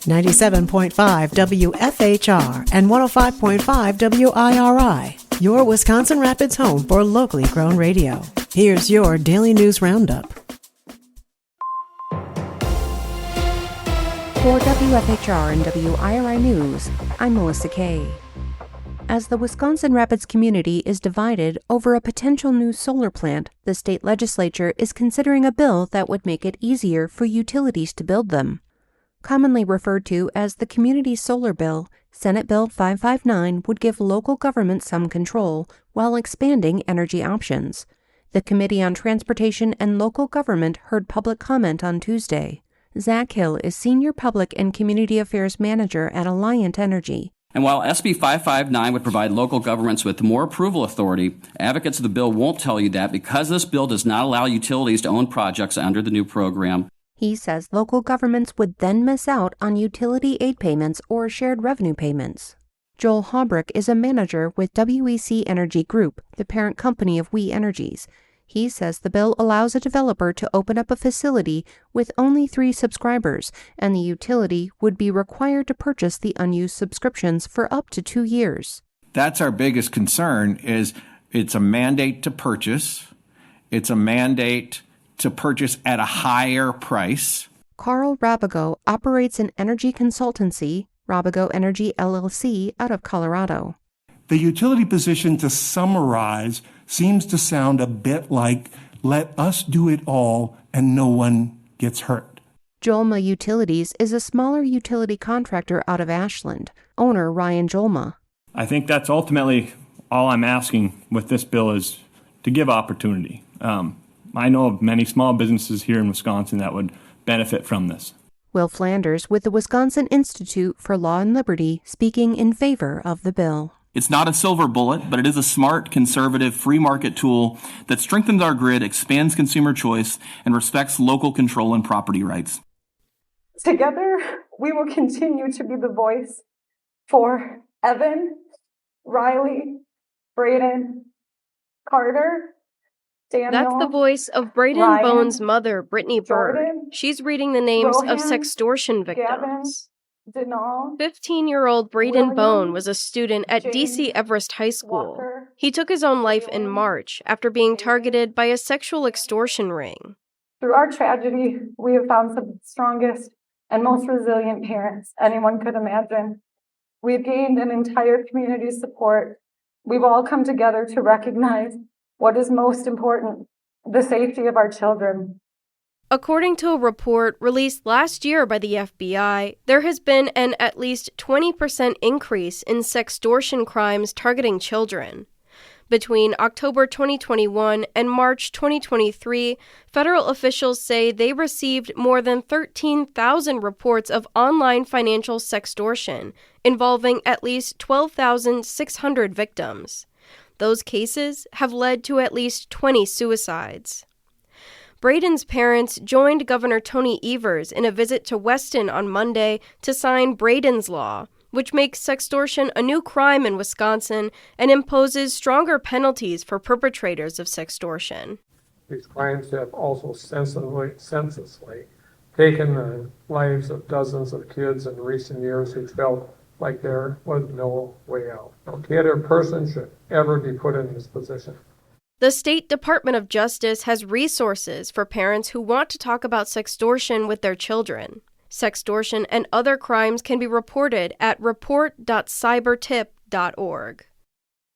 97.5 WFHR and 105.5 WIRI, your Wisconsin Rapids home for locally grown radio. Here's your Daily News Roundup. For WFHR and WIRI News, I'm Melissa Kay. As the Wisconsin Rapids community is divided over a potential new solar plant, the state legislature is considering a bill that would make it easier for utilities to build them. Commonly referred to as the Community Solar Bill, Senate Bill 559 would give local government some control while expanding energy options. The Committee on Transportation and Local Government heard public comment on Tuesday. Zach Hill is Senior Public and Community Affairs Manager at Alliant Energy. And while SB 559 would provide local governments with more approval authority, advocates of the bill won't tell you that because this bill does not allow utilities to own projects under the new program. He says local governments would then miss out on utility aid payments or shared revenue payments. Joel Haubrick is a manager with WEC Energy Group, the parent company of We Energies. He says the bill allows a developer to open up a facility with only 3 subscribers, and the utility would be required to purchase the unused subscriptions for up to 2 years. That's our biggest concern. Is it's a mandate to purchase. It's a mandate to purchase at a higher price. Carl Rabigo operates an energy consultancy, Rabigo Energy LLC, out of Colorado. The utility position, to summarize, seems to sound a bit like, let us do it all and no one gets hurt. Jolma Utilities is a smaller utility contractor out of Ashland. Owner Ryan Jolma. I think that's ultimately all I'm asking with this bill is to give opportunity. I know of many small businesses here in Wisconsin that would benefit from this. Will Flanders with the Wisconsin Institute for Law and Liberty speaking in favor of the bill. It's not a silver bullet, but it is a smart, conservative, free market tool that strengthens our grid, expands consumer choice, and respects local control and property rights. Together, we will continue to be the voice for Evan, Riley, Braden, Carter, Daniel. That's the voice of Braden Ryan, Bone's mother, Brittany Bird. Jordan, She's reading the names Rohan, of sextortion Gavin, victims. Denal, 15-year-old Braden William, Bone was a student at James, D.C. Everest High School. Walker, He took his own life in Taylor, March after being targeted by a sexual extortion ring. Through our tragedy, we have found some of the strongest and most resilient parents anyone could imagine. We've gained an entire community's support. We've all come together to recognize what is most important, the safety of our children. According to a report released last year by the FBI, there has been an at least 20% increase in sextortion crimes targeting children. Between October 2021 and March 2023, federal officials say they received more than 13,000 reports of online financial sextortion, involving at least 12,600 victims. Those cases have led to at least 20 suicides. Braden's parents joined Governor Tony Evers in a visit to Weston on Monday to sign Braden's Law, which makes sextortion a new crime in Wisconsin and imposes stronger penalties for perpetrators of sextortion. These crimes have also senselessly taken the lives of dozens of kids in recent years who felt like there was no way out. No kid or person should ever be put in this position. The State Department of Justice has resources for parents who want to talk about sextortion with their children. Sextortion and other crimes can be reported at report.cybertip.org.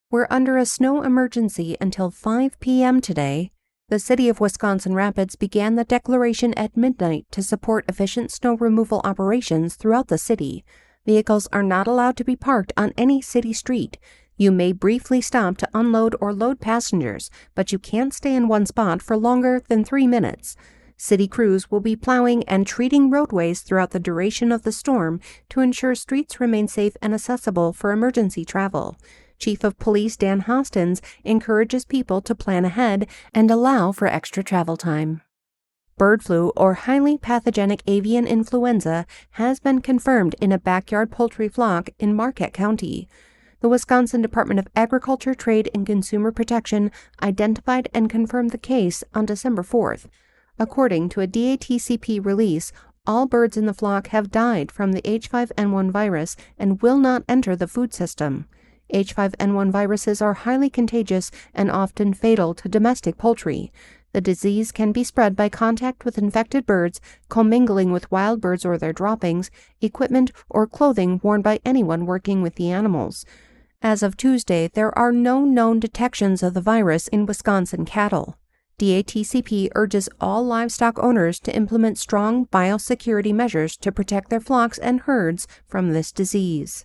We're under a snow emergency until 5 p.m. today. The City of Wisconsin Rapids began the declaration at midnight to support efficient snow removal operations throughout the city. Vehicles are not allowed to be parked on any city street. You may briefly stop to unload or load passengers, but you can't stay in one spot for longer than 3 minutes. City crews will be plowing and treating roadways throughout the duration of the storm to ensure streets remain safe and accessible for emergency travel. Chief of Police Dan Hostins encourages people to plan ahead and allow for extra travel time. Bird flu, or highly pathogenic avian influenza, has been confirmed in a backyard poultry flock in Marquette County. The Wisconsin Department of Agriculture, Trade, and Consumer Protection identified and confirmed the case on December 4th. According to a DATCP release, All birds in the flock have died from the H5N1 virus and will not enter the food system. H5N1 viruses are highly contagious and often fatal to domestic poultry. The disease can be spread by contact with infected birds, commingling with wild birds or their droppings, equipment, or clothing worn by anyone working with the animals. As of Tuesday, there are no known detections of the virus in Wisconsin cattle. DATCP urges all livestock owners to implement strong biosecurity measures to protect their flocks and herds from this disease.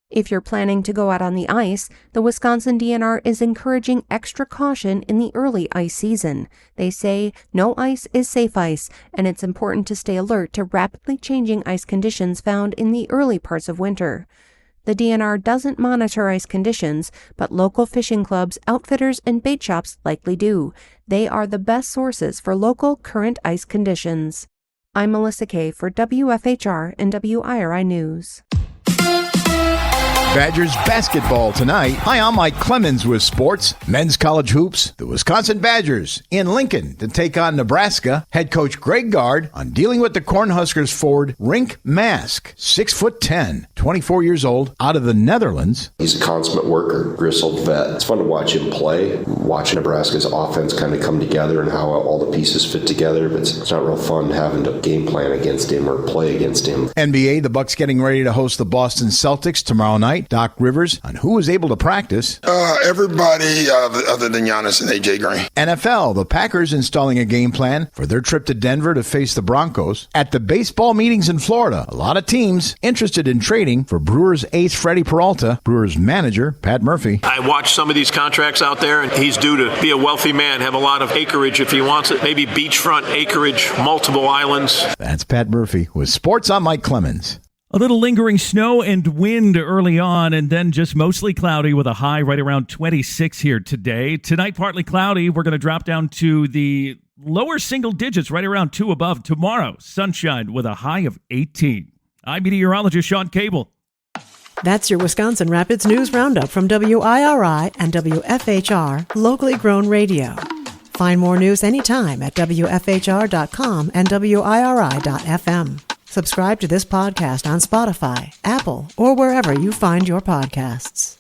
If you're planning to go out on the ice, the Wisconsin DNR is encouraging extra caution in the early ice season. They say no ice is safe ice, and it's important to stay alert to rapidly changing ice conditions found in the early parts of winter. The DNR doesn't monitor ice conditions, but local fishing clubs, outfitters, and bait shops likely do. They are the best sources for local current ice conditions. I'm Melissa Kay for WFHR and WIRI News. Badgers basketball tonight. Hi, I'm Mike Clemens with sports. Men's college hoops. The Wisconsin Badgers in Lincoln to take on Nebraska. Head coach Greg Gard on dealing with the Cornhuskers forward Rink Mask, 6'10", 24 years old, out of the Netherlands. He's a consummate worker, gristled vet. It's fun to watch him play, watch Nebraska's offense kind of come together and how all the pieces fit together, but it's not real fun having to game plan against him or play against him. NBA, the Bucks getting ready to host the Boston Celtics tomorrow night. Doc Rivers on who was able to practice. Everybody other than Giannis and AJ Green. NFL, the Packers installing a game plan for their trip to Denver to face the Broncos. At the baseball meetings in Florida, a lot of teams interested in trading for Brewers ace Freddie Peralta, Brewers manager Pat Murphy. I watched some of these contracts out there, and he's due to be a wealthy man, have a lot of acreage if he wants it, maybe beachfront acreage, multiple islands. That's Pat Murphy with Sports. I'm Mike Clemens. A little lingering snow and wind early on, and then just mostly cloudy with a high right around 26 here today. Tonight, partly cloudy. We're going to drop down to the lower single digits, right around 2 above. Tomorrow, sunshine with a high of 18. I'm meteorologist Sean Cable. That's your Wisconsin Rapids News Roundup from WIRI and WFHR, locally grown radio. Find more news anytime at WFHR.com and WIRI.FM. Subscribe to this podcast on Spotify, Apple, or wherever you find your podcasts.